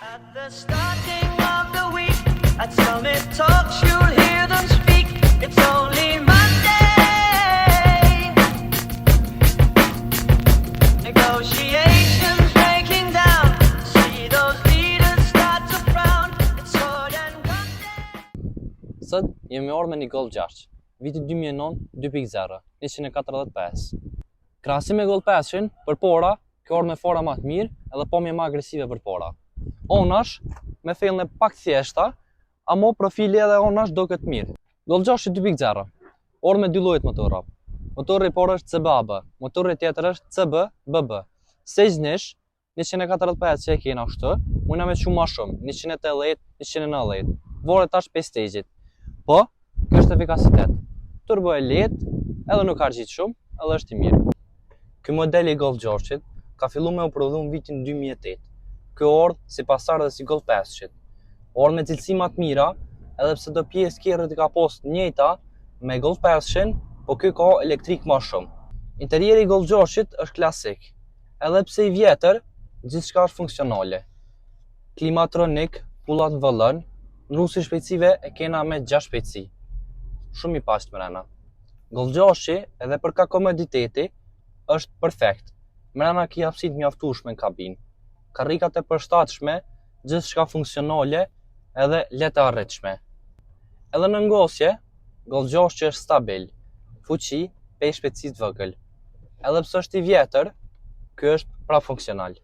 At the starting of the week, at Summit Talks, you'll hear them speak. It's only Monday. Negotiations breaking down. See those leaders start to frown. It's sword and gun day. Sot jemi orë me një Golf 6, viti 2009 2.0, 145. Krahasim me Golf 5-shin, përpora, kjo orë me fora më të mirë edhe pomje më agresive përpora. Onash me thellën e pak thjeshta, amo profili edhe onash do këtë mirë. Golf 6 2.0, orë me dy llojet motorra. Motorri i parë është CBAB, motorri tjetër është CB-BB. Sejnish 145 që e kena kështu, mundna me shumë më shumë, 180, 190. Vore tash 5 stage-it. Po, kjo është efikasitet. Turbo e lehtë, edhe nuk argjit shumë, edhe është i mirë. Ky model i Golf 6-it ka filluar me u prodhu në vitin 2008. Kjo orë si pasardhë si Golf 5-shit. Orë me cilësi më të mira, edhe pse do pjesë tjerët i ka postë njëjta me Golf 5-shin, po ky ka elektrik më shumë. Interieri i Golf 6-shit është klasik, edhe pse i vjetër, gjithçka është funksionale. Klimatronik, pullat në vëllën, nrusi shpejtësive e kena me 6 shpejtësi. Shumë i pashtë mrena. Golf 6-shi, edhe për ka komoditeti, është perfekt. Mrena ki hapësit mjaftueshme në kabinë. Karrikat e përshtatshme, gjithçka funksionale edhe lehtë arritshme. Edhe në ngosje, Golf 6 është stabil, fuqi, pe shpejtësi të vogël. Edhe pse është i vjetër, ky është prap funksional.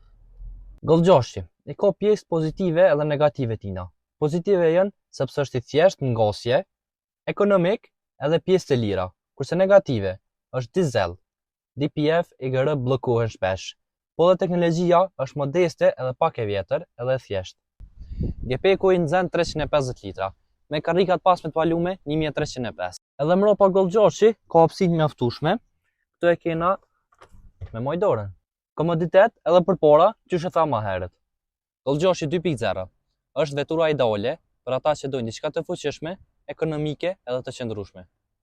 Golf 6 i ka pjesë pozitive edhe negative tina. Pozitive janë sepse është i thjeshtë në ngosje, ekonomik edhe pjesë të lira, kurse negative është dizel, DPF i GR bllokohen shpesh. Po dhe teknologjia është modeste edhe pak e vjetër edhe thjeshtë. GP-ku i nxen 350 litra, me karrikat pasme të valume 1305. Edhe mbrapa Golf 6-shi ka hapësinë mjaftueshme, këtu e kena me moj dorën. Komoditet edhe përpora, qysh e tha më herët. Golf 6 2.0 është vetura ideale për ata që dojnë diçka të fuqishme, ekonomike edhe të qëndrueshme.